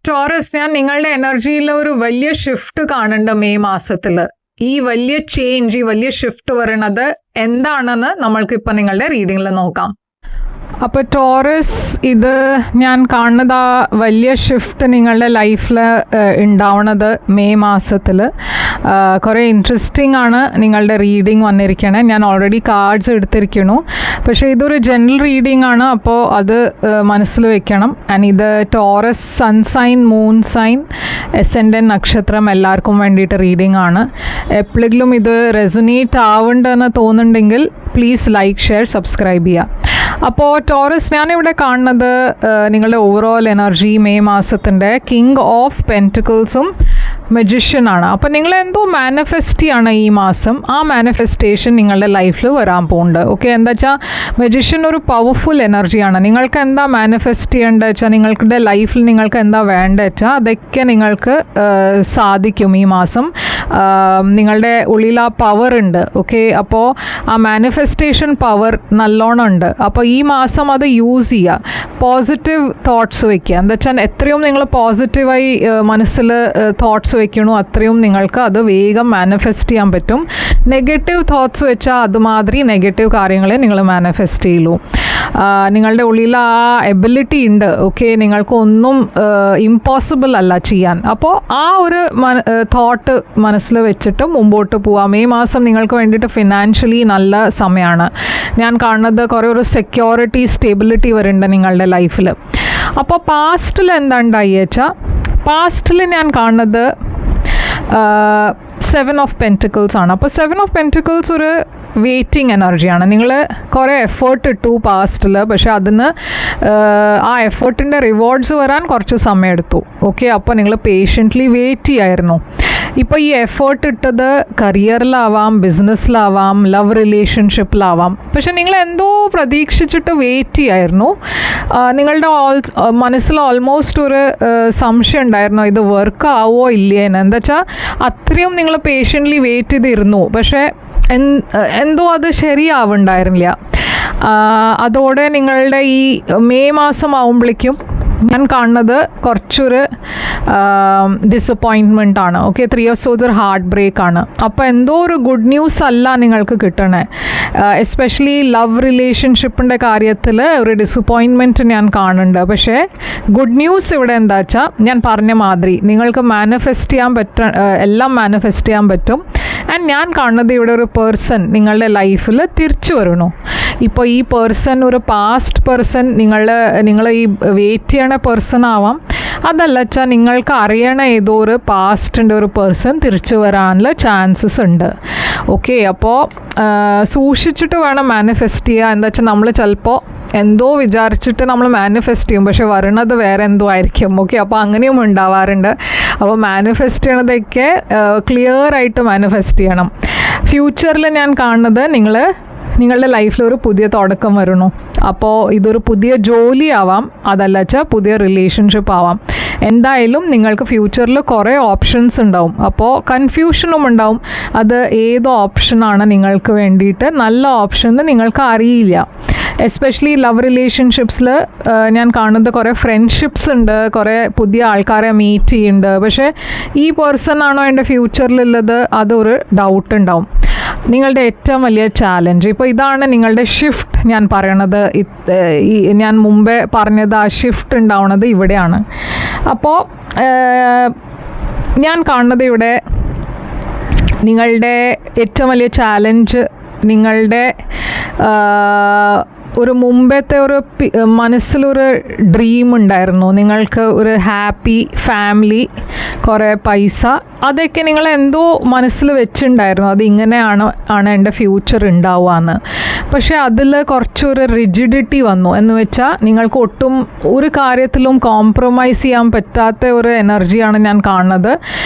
Taurus, ഞാൻ നിങ്ങളുടെ എനർജിയിൽ ഒരു വലിയ ഷിഫ്റ്റ് കാണുന്നുണ്ട് മെയ് മാസത്തിൽ. ഈ വലിയ ചേഞ്ച്, ഈ വലിയ ഷിഫ്റ്റ് വരുന്നത് എന്താണെന്ന് നമ്മൾക്ക് ഇപ്പം നിങ്ങളുടെ റീഡിങ്ങിൽ നോക്കാം. അപ്പോൾ ടോറസ്, ഇത് ഞാൻ കാണുന്നത് ആ വലിയ ഷിഫ്റ്റ് നിങ്ങളുടെ ലൈഫിൽ ഉണ്ടാവണത് മെയ് മാസത്തിൽ. കുറേ ഇൻട്രസ്റ്റിംഗ് ആണ് നിങ്ങളുടെ റീഡിങ് വന്നിരിക്കണേ. ഞാൻ ഓൾറെഡി കാർഡ്സ് എടുത്തിരിക്കണു, പക്ഷേ ഇതൊരു ജനറൽ റീഡിംഗ് ആണ്, അപ്പോൾ അത് മനസ്സിൽ വെക്കണം. ആൻഡ് ഇത് Taurus sun sign, moon sign, ascendant നക്ഷത്രം എല്ലാവർക്കും വേണ്ടിയിട്ട് റീഡിംഗ് ആണ്. എപ്പോഴെങ്കിലും ഇത് റെസൊനേറ്റ് ആവുന്നുണ്ടെന്ന് തോന്നുന്നുണ്ടെങ്കിൽ പ്ലീസ് ലൈക്ക്, ഷെയർ, സബ്സ്ക്രൈബ് ചെയ്യുക. അപ്പോൾ ടോറസ്, ഞാനിവിടെ കാണുന്നത് നിങ്ങളുടെ ഓവറോൾ എനർജി മെയ് മാസത്തിൻ്റെ കിങ് ഓഫ് പെൻറ്റിക്കിൾസും മജിഷ്യനാണ്. അപ്പോൾ നിങ്ങൾ എന്തോ മാനിഫെസ്റ്റ് ചെയ്യാണ് ഈ മാസം. ആ മാനിഫെസ്റ്റേഷൻ നിങ്ങളുടെ ലൈഫിൽ വരാൻ പോകുന്നുണ്ട്. ഓക്കെ, എന്താ വെച്ചാൽ മജിഷ്യൻ ഒരു പവർഫുൾ എനർജിയാണ്. നിങ്ങൾക്ക് എന്താ മാനിഫെസ്റ്റ് ചെയ്യേണ്ടത് വെച്ചാൽ, നിങ്ങളുടെ ലൈഫിൽ നിങ്ങൾക്ക് എന്താ വേണ്ടത് വെച്ചാൽ അതൊക്കെ നിങ്ങൾക്ക് സാധിക്കും ഈ മാസം. നിങ്ങളുടെ ഉള്ളിൽ ആ പവർ ഉണ്ട്. ഓക്കെ, അപ്പോൾ ആ മാനിഫെസ്റ്റേഷൻ പവർ നല്ലോണം ഉണ്ട്. അപ്പോൾ ഈ മാസം അത് യൂസ് ചെയ്യുക. പോസിറ്റീവ് തോട്ട്സ് വയ്ക്കുക. എന്താ വെച്ചാൽ എത്രയും നിങ്ങൾ പോസിറ്റീവായി മനസ്സിൽ തോട്ട്സ് വെക്കണോ അത്രയും നിങ്ങൾക്ക് അത് വേഗം മാനിഫെസ്റ്റ് ചെയ്യാൻ പറ്റും. നെഗറ്റീവ് തോട്ട്സ് വെച്ചാൽ അതുമാതിരി നെഗറ്റീവ് കാര്യങ്ങളെ നിങ്ങൾ മാനിഫെസ്റ്റ് ചെയ്യുള്ളൂ. നിങ്ങളുടെ ഉള്ളിൽ ആ എബിലിറ്റി ഉണ്ട്. ഓക്കെ, നിങ്ങൾക്കൊന്നും ഇമ്പോസിബിൾ അല്ല ചെയ്യാൻ. അപ്പോൾ ആ ഒരു തോട്ട് മനസ്സിൽ വെച്ചിട്ട് മുമ്പോട്ട് പോവാം. മെയ് മാസം നിങ്ങൾക്ക് വേണ്ടിയിട്ട് ഫിനാൻഷ്യലി നല്ല സമയമാണ്. ഞാൻ കാണുന്നത് കുറേ ഒരു സെക്യൂരിറ്റി, സ്റ്റെബിലിറ്റി വരുന്നുണ്ട് നിങ്ങളുടെ ലൈഫിൽ. അപ്പോൾ പാസ്റ്റിൽ എന്താ ഉണ്ടായി വെച്ചാൽ, പാസ്റ്റിൽ ഞാൻ കാണുന്നത് 7 ഓഫ് പെൻറ്റിക്കിൾസ് ആണ്. അപ്പോൾ 7 ഓഫ് പെൻറ്റിക്കിൾസ് ഒരു വെയിറ്റിംഗ് എനർജിയാണ്. നിങ്ങൾ കുറേ എഫേർട്ട് ഇട്ടു പാസ്റ്റിൽ, പക്ഷെ അതിന് ആ എഫേർട്ടിൻ്റെ റിവാർഡ്സ് വരാൻ കുറച്ച് സമയം എടുത്തു. ഓക്കെ, അപ്പോൾ നിങ്ങൾ പേഷ്യൻ്റ്ലി വെയിറ്റ് ചെയ്യായിരുന്നു. ഇപ്പോൾ ഈ എഫേർട്ട് ഇട്ടത് കരിയറിലാവാം, ബിസിനസ്സിലാവാം, ലവ് റിലേഷൻഷിപ്പിലാവാം. പക്ഷെ നിങ്ങൾ എന്തോ പ്രതീക്ഷിച്ചിട്ട് വെയിറ്റ് ചെയ്യായിരുന്നു. നിങ്ങളുടെ മനസ്സിൽ ഓൾമോസ്റ്റ് ഒരു സംശയം ഉണ്ടായിരുന്നു, ഇത് വർക്ക് ആവോ ഇല്ലേന്ന്. എന്താ വെച്ചാൽ അത്രയും നിങ്ങൾ പേഷ്യൻ്റ്ലി വെയിറ്റ് ചെയ്തിരുന്നു, പക്ഷേ എന്തോ അത് ശരിയാവുണ്ടായിരുന്നില്ല. അതോടെ നിങ്ങളുടെ ഈ മെയ് മാസം ആവുമ്പോഴേക്കും ഞാൻ കാണുന്നത് കുറച്ചൊരു ഡിസപ്പോയിൻറ്റ്മെൻ്റ് ആണ്. ഓക്കെ, 3 of Swords ഒരു ഹാർട്ട് ബ്രേക്ക് ആണ്. അപ്പോൾ എന്തോ ഒരു ഗുഡ് ന്യൂസ് അല്ല നിങ്ങൾക്ക് കിട്ടണേ. എസ്പെഷ്യലി ലവ് റിലേഷൻഷിപ്പിൻ്റെ കാര്യത്തിൽ ഒരു ഡിസപ്പോയിൻറ്റ്മെൻറ്റ് ഞാൻ കാണുന്നുണ്ട്. പക്ഷേ ഗുഡ് ന്യൂസ് ഇവിടെ എന്താ വെച്ചാൽ, ഞാൻ പറഞ്ഞ മാതിരി നിങ്ങൾക്ക് മാനിഫെസ്റ്റ് ചെയ്യാൻ എല്ലാം മാനിഫെസ്റ്റ് ചെയ്യാൻ പറ്റും. ആൻഡ് ഞാൻ കാണുന്നത് ഇവിടെ ഒരു പേഴ്സൺ നിങ്ങളുടെ ലൈഫിൽ തിരിച്ചു വരണു. ഇപ്പോൾ ഈ പേഴ്സൺ ഒരു പാസ്റ്റ് പേഴ്സൺ, നിങ്ങൾ ഈ വെയിറ്റ് ചെയ്യണ പേഴ്സൺ ആവാം. അതല്ല വെച്ചാൽ നിങ്ങൾക്ക് അറിയണ ഏതോ ഒരു പാസ്റ്റിൻ്റെ ഒരു പേഴ്സൺ തിരിച്ചു വരാനുള്ള ചാൻസസ് ഉണ്ട്. ഓക്കെ, അപ്പോൾ സൂക്ഷിച്ചിട്ട് വേണം മാനിഫെസ്റ്റ് ചെയ്യുക. എന്താ വെച്ചാൽ നമ്മൾ ചിലപ്പോൾ എന്തോ വിചാരിച്ചിട്ട് നമ്മൾ മാനിഫെസ്റ്റ് ചെയ്യും, പക്ഷെ വരണത് വേറെ എന്തോ ആയിരിക്കും. ഓക്കെ, അപ്പോൾ അങ്ങനെയും ഉണ്ടാവാറുണ്ട്. അപ്പോൾ മാനിഫെസ്റ്റ് ചെയ്യണതൊക്കെ ക്ലിയർ ആയിട്ട് മാനിഫെസ്റ്റ് ചെയ്യണം. ഫ്യൂച്ചറിൽ ഞാൻ കാണുന്നത് നിങ്ങളുടെ ലൈഫിൽ ഒരു പുതിയ തുടക്കം വരണു. അപ്പോൾ ഇതൊരു പുതിയ ജോലി ആവാം, അതല്ല വെച്ചാൽ പുതിയ റിലേഷൻഷിപ്പ് ആവാം. എന്തായാലും നിങ്ങൾക്ക് ഫ്യൂച്ചറിൽ കുറേ ഓപ്ഷൻസ് ഉണ്ടാവും. അപ്പോൾ കൺഫ്യൂഷനും ഉണ്ടാവും, അത് ഏത് ഓപ്ഷനാണ് നിങ്ങൾക്ക് വേണ്ടിയിട്ട് നല്ല ഓപ്ഷൻ എന്ന് നിങ്ങൾക്ക് അറിയില്ല. എസ്പെഷ്യലി ലവ് റിലേഷൻഷിപ്സിൽ ഞാൻ കാണുന്നത് കുറേ ഫ്രണ്ട്ഷിപ്സ് ഉണ്ട്, കുറേ പുതിയ ആൾക്കാരെ മീറ്റ് ചെയ്യുന്നുണ്ട്. പക്ഷേ ഈ പേഴ്സൺ ആണോ എൻ്റെ ഫ്യൂച്ചറിലുള്ളത്, അതൊരു ഡൗട്ട് ഉണ്ടാവും. നിങ്ങളുടെ ഏറ്റവും വലിയ ചാലഞ്ച് ഇപ്പോൾ ഇതാണ് നിങ്ങളുടെ ഷിഫ്റ്റ്. ഞാൻ പറയണത് ഞാൻ മുമ്പേ പറഞ്ഞത് ആ ഷിഫ്റ്റ് ഉണ്ടാവുന്നത് ഇവിടെയാണ്. അപ്പോൾ ഞാൻ കാണുന്നത് ഇവിടെ നിങ്ങളുടെ ഏറ്റവും വലിയ ചാലഞ്ച്, നിങ്ങളുടെ ഒരു മുമ്പത്തെ ഒരു മനസ്സിലൊരു ഡ്രീം ഉണ്ടായിരുന്നു. നിങ്ങൾക്ക് ഒരു ഹാപ്പി ഫാമിലി, കുറേ പൈസ, അതൊക്കെ നിങ്ങൾ എന്തോ മനസ്സിൽ വെച്ചിട്ടുണ്ടായിരുന്നു, അത് ഇങ്ങനെയാണ് എൻ്റെ ഫ്യൂച്ചർ ഉണ്ടാവുകയെന്ന്. പക്ഷേ അതിൽ കുറച്ചൊരു റിജിഡിറ്റി വന്നു. എന്ന് വെച്ചാൽ നിങ്ങൾക്ക് ഒട്ടും ഒരു കാര്യത്തിലും കോംപ്രമൈസ് ചെയ്യാൻ പറ്റാത്ത ഒരു എനർജിയാണ് ഞാൻ കാണുന്നത്.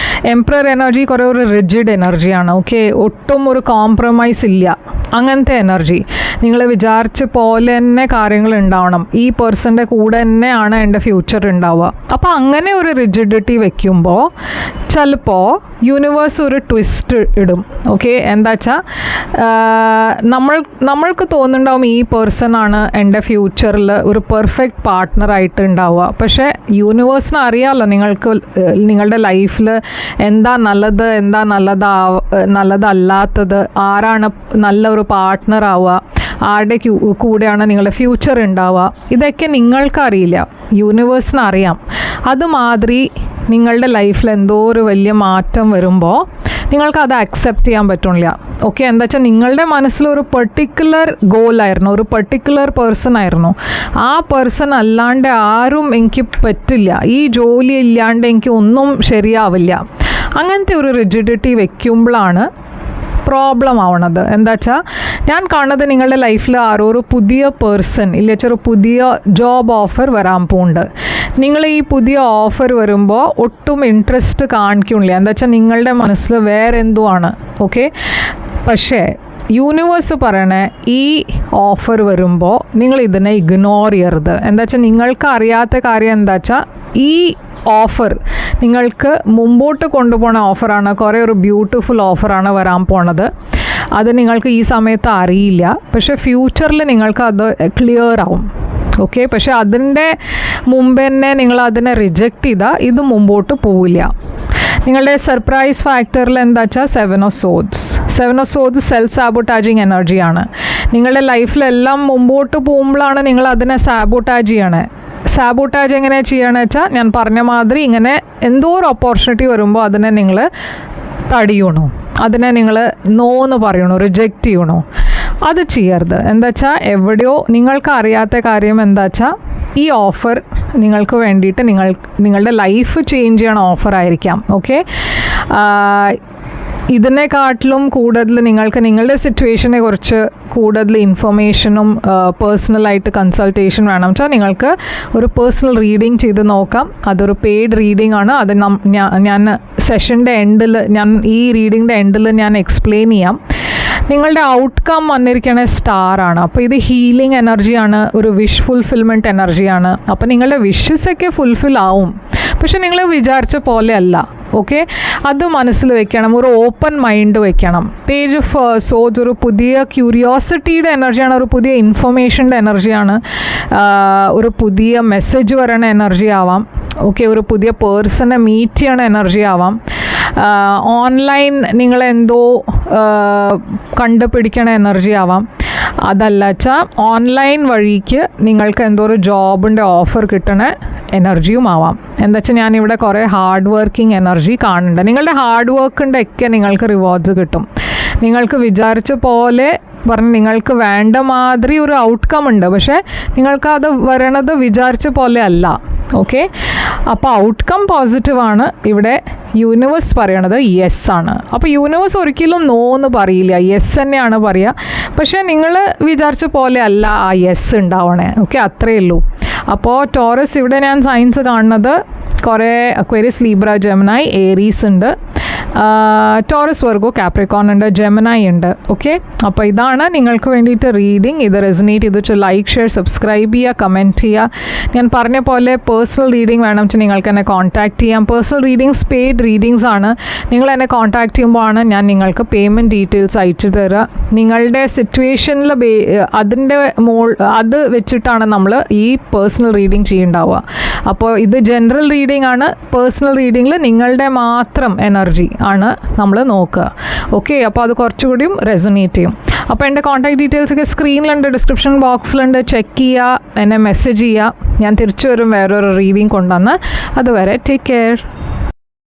എംപറർ എനർജി കുറേ ഒരു റിജിഡ് എനർജിയാണ്. ഓക്കെ, ഒട്ടും ഒരു കോംപ്രമൈസ് ഇല്ല, അങ്ങനത്തെ എനർജി. നിങ്ങൾ വിചാരിച്ച പോലെ പോലെ തന്നെ കാര്യങ്ങൾ ഉണ്ടാവണം, ഈ പേഴ്സൻ്റെ കൂടെ തന്നെയാണ് എൻ്റെ ഫ്യൂച്ചർ ഉണ്ടാവുക. അപ്പോൾ അങ്ങനെ ഒരു റിജിഡിറ്റി വെക്കുമ്പോൾ ചിലപ്പോൾ യൂണിവേഴ്സ് ഒരു ട്വിസ്റ്റ് ഇടും. ഓക്കെ, എന്താ വെച്ചാൽ നമ്മൾക്ക് തോന്നുന്നുണ്ടാവും ഈ പേഴ്സണാണ് എൻ്റെ ഫ്യൂച്ചറിൽ ഒരു പെർഫെക്റ്റ് പാർട്ട്ണറായിട്ട് ഉണ്ടാവുക. പക്ഷേ യൂണിവേഴ്സിന് അറിയാമല്ലോ നിങ്ങളുടെ ലൈഫിൽ എന്താ നല്ലത്, എന്താ നല്ലതല്ലാത്തത്, ആരാണ് നല്ല ഒരു പാർട്ട്ണർ ആവുക, ആരുടെ കൂടെയാണ് നിങ്ങളുടെ ഫ്യൂച്ചർ ഉണ്ടാവുക, ഇതൊക്കെ നിങ്ങൾക്കറിയില്ല, യൂണിവേഴ്സിന് അറിയാം. അതുമാതിരി നിങ്ങളുടെ ലൈഫിൽ എന്തോ ഒരു വലിയ മാറ്റം വരുമ്പോൾ നിങ്ങൾക്കത് അക്സെപ്റ്റ് ചെയ്യാൻ പറ്റില്ല. ഓക്കെ, എന്താ വെച്ചാൽ നിങ്ങളുടെ മനസ്സിലൊരു പെർട്ടിക്കുലർ ഗോളായിരുന്നു, ഒരു പെർട്ടിക്കുലർ പേഴ്സൺ ആയിരുന്നു. ആ പേഴ്സൺ അല്ലാണ്ട് ആരും എനിക്ക് പറ്റില്ല, ഈ ജോലി ഇല്ലാണ്ട് എനിക്ക് ഒന്നും ശരിയാവില്ല. അങ്ങനത്തെ ഒരു റിജിഡിറ്റി വെക്കുമ്പോഴാണ് പ്രോബ്ലം ആവണത്. എന്താ വെച്ചാൽ ഞാൻ കാണുന്നത് നിങ്ങളുടെ ലൈഫിൽ ആരോ ഒരു പുതിയ പേഴ്സൺ ഒരു പുതിയ ജോബ് ഓഫർ വരാൻ പോകുന്നുണ്ട്. നിങ്ങൾ ഈ പുതിയ ഓഫർ വരുമ്പോൾ ഒട്ടും ഇൻട്രസ്റ്റ് കാണിക്കുന്നില്ല. എന്താ വെച്ചാൽ നിങ്ങളുടെ മനസ്സിൽ വേറെ എന്തോ ആണ്. ഓക്കെ, പക്ഷേ യൂണിവേഴ്സ് പറയണേ ഈ ഓഫർ വരുമ്പോൾ നിങ്ങൾ ഇതിനെ ഇഗ്നോർ ചെയ്യരുത്. എന്താ വെച്ചാൽ നിങ്ങൾക്ക് അറിയാത്ത കാര്യം എന്താ വെച്ചാൽ ഈ ഓഫർ നിങ്ങൾക്ക് മുമ്പോട്ട് കൊണ്ടുപോകുന്ന ഓഫറാണ്, കുറേ ഒരു ബ്യൂട്ടിഫുൾ ഓഫറാണ് വരാൻ പോണത്. അത് നിങ്ങൾക്ക് ഈ സമയത്ത് അറിയില്ല, പക്ഷേ ഫ്യൂച്ചറിൽ നിങ്ങൾക്ക് അത് ക്ലിയർ ആവും. ഓക്കെ, പക്ഷേ അതിൻ്റെ മുമ്പ് തന്നെ നിങ്ങൾ അതിനെ റിജക്റ്റ് ചെയ്താൽ ഇത് മുമ്പോട്ട് പോവില്ല. നിങ്ങളുടെ സർപ്രൈസ് ഫാക്ടറിൽ എന്താ വെച്ചാൽ 7 of Swords. 7 of Swords self സാബോട്ടാജിങ് എനർജിയാണ്. നിങ്ങളുടെ ലൈഫിലെല്ലാം മുമ്പോട്ട് പോകുമ്പോഴാണ് നിങ്ങൾ അതിനെ സാബോട്ടാജ് ചെയ്യണേ. സാബോട്ടാജ് എങ്ങനെ ചെയ്യണമെന്ന് വെച്ചാൽ ഞാൻ പറഞ്ഞ മാതിരി ഇങ്ങനെ എന്തോ ഒരു ഓപ്പർച്യൂണിറ്റി വരുമ്പോൾ അതിനെ നിങ്ങൾ തടിയണോ, അതിനെ നിങ്ങൾ നോ എന്ന് പറയണോ, റിജക്റ്റ് ചെയ്യണോ, അത് ചെയ്യരുത്. എന്താ വെച്ചാൽ എവിടെയോ നിങ്ങൾക്ക് അറിയാത്ത കാര്യം എന്താ വെച്ചാൽ ഈ ഓഫർ നിങ്ങൾക്ക് വേണ്ടിയിട്ട് നിങ്ങളുടെ ലൈഫ് ചേഞ്ച് ചെയ്യണ ഓഫറായിരിക്കാം. ഓക്കെ, ഇതിനെക്കാട്ടിലും കൂടുതൽ നിങ്ങൾക്ക് നിങ്ങളുടെ സിറ്റുവേഷനെ കുറിച്ച് കൂടുതൽ ഇൻഫർമേഷനും പേഴ്സണലായിട്ട് കൺസൾട്ടേഷൻ വേണം വെച്ചാൽ നിങ്ങൾക്ക് ഒരു പേഴ്സണൽ റീഡിങ് ചെയ്ത് നോക്കാം. അതൊരു പെയ്ഡ് റീഡിംഗ് ആണ്. അത് ഞാൻ സെഷൻ്റെ എൻഡിൽ ഈ റീഡിങ്ങിൻ്റെ എൻഡിൽ ഞാൻ എക്സ്പ്ലെയിൻ ചെയ്യാം. നിങ്ങളുടെ ഔട്ട്കം വന്നിരിക്കണ സ്റ്റാറാണ്. അപ്പോൾ ഇത് ഹീലിംഗ് എനർജിയാണ്, ഒരു വിഷ് ഫുൾഫിൽമെൻറ്റ് എനർജിയാണ്. അപ്പോൾ നിങ്ങളുടെ വിഷസൊക്കെ ഫുൾഫിൽ ആവും, പക്ഷെ നിങ്ങൾ വിചാരിച്ച പോലെ അല്ല. ഓക്കെ, അത് മനസ്സിൽ വെക്കണം, ഒരു ഓപ്പൺ മൈൻഡ് വെക്കണം. പേജ് ഓഫ് സോഡ്സ് ഒരു പുതിയ ക്യൂരിയോസിറ്റിയുടെ എനർജിയാണ്, ഒരു പുതിയ ഇൻഫർമേഷൻ്റെ എനർജിയാണ്, ഒരു പുതിയ മെസ്സേജ് വരണ എനർജി ആവാം. ഓക്കെ, ഒരു പുതിയ പേഴ്സണെ മീറ്റ് ചെയ്യണ എനർജി ആവാം. ഓൺലൈൻ നിങ്ങളെന്തോ കണ്ടുപിടിക്കണ എനർജി ആവാം. അതല്ല വെച്ചാൽ ഓൺലൈൻ വഴിക്ക് നിങ്ങൾക്ക് എന്തോ ഒരു ജോബിൻ്റെ ഓഫർ കിട്ടണ എനർജിയും ആവാം. എന്താ വെച്ചാൽ ഞാനിവിടെ കുറേ ഹാർഡ് വർക്കിംഗ് എനർജി കാണുന്നുണ്ട്. നിങ്ങളുടെ ഹാർഡ് വർക്കിൻ്റെ ഒക്കെ നിങ്ങൾക്ക് റിവാർഡ്സ് കിട്ടും. നിങ്ങൾക്ക് വിചാരിച്ച പോലെ പറഞ്ഞ് നിങ്ങൾക്ക് വേണ്ട മാതിരി ഒരു ഔട്ട്കം ഉണ്ട്, പക്ഷേ നിങ്ങൾക്കത് വരണത് വിചാരിച്ച പോലെ അല്ല. ഓക്കെ, അപ്പോൾ ഔട്ട്കം പോസിറ്റീവാണ്. ഇവിടെ യൂണിവേഴ്സ് പറയണത് യെസ് ആണ്. അപ്പോൾ യൂണിവേഴ്സ് ഒരിക്കലും നോ എന്ന് പറയില്ല, യെസ് തന്നെയാണ് പറയുക. പക്ഷേ നിങ്ങൾ വിചാരിച്ച പോലെ അല്ല ആ യെസ് ഉണ്ടാവണേ. ഓക്കെ, അത്രയേ ഉള്ളൂ. അപ്പോൾ ടോറസ് ഇവിടെ ഞാൻ സയൻസ് കാണുന്നത് കുറേ അക്വേറിയസ്, ലീബ്ര, ജെമിനായി, ഏരീസ് ഉണ്ട്, ടോറസ്, വെർഗോ, കാപ്രിക്കോൺ ഉണ്ട്, ജെമിനായി ഉണ്ട്. ഓക്കെ, അപ്പോൾ ഇതാണ് നിങ്ങൾക്ക് വേണ്ടിയിട്ട് റീഡിങ്. ഇത് റെസൊനേറ്റ് ചെയ്തിട്ട് ലൈക്ക്, ഷെയർ, സബ്സ്ക്രൈബ് ചെയ്യുക, കമൻറ്റ് ചെയ്യുക. ഞാൻ പറഞ്ഞ പോലെ പേഴ്സണൽ റീഡിംഗ് വേണം വെച്ചാൽ നിങ്ങൾക്ക് എന്നെ കോൺടാക്റ്റ് ചെയ്യാം. പേഴ്സണൽ റീഡിങ്സ് പെയ്ഡ് റീഡിങ്സ് ആണ്. നിങ്ങൾ എന്നെ കോൺടാക്റ്റ് ചെയ്യുമ്പോഴാണ് ഞാൻ നിങ്ങൾക്ക് പേയ്മെൻറ്റ് ഡീറ്റെയിൽസ് അയച്ചു തരിക. നിങ്ങളുടെ സിറ്റുവേഷനിൽ അത് വെച്ചിട്ടാണ് നമ്മൾ ഈ പേഴ്സണൽ റീഡിങ് ചെയ്യുന്നുണ്ടാവുക. അപ്പോൾ ഇത് ജനറൽ റീഡിംഗ് ആണ്. പേഴ്സണൽ റീഡിങ്ങിൽ നിങ്ങളുടെ മാത്രം എനർജി ആണ് നമ്മൾ നോക്കുക. ഓക്കെ, അപ്പോൾ അത് കുറച്ചുകൂടിയും റെസൊനേറ്റ് ചെയ്യും. അപ്പോൾ എൻ്റെ കോൺടാക്ട് ഡീറ്റെയിൽസ് ഒക്കെ സ്ക്രീനിലുണ്ട്, ഡിസ്ക്രിപ്ഷൻ ബോക്സിലുണ്ട്. ചെക്ക് ചെയ്യുക, എന്നെ മെസ്സേജ് ചെയ്യുക. ഞാൻ തിരിച്ചു വരും വേറൊരു റീഡിങ് കൊണ്ടുവന്ന്. അതുവരെ ടേക്ക് കെയർ.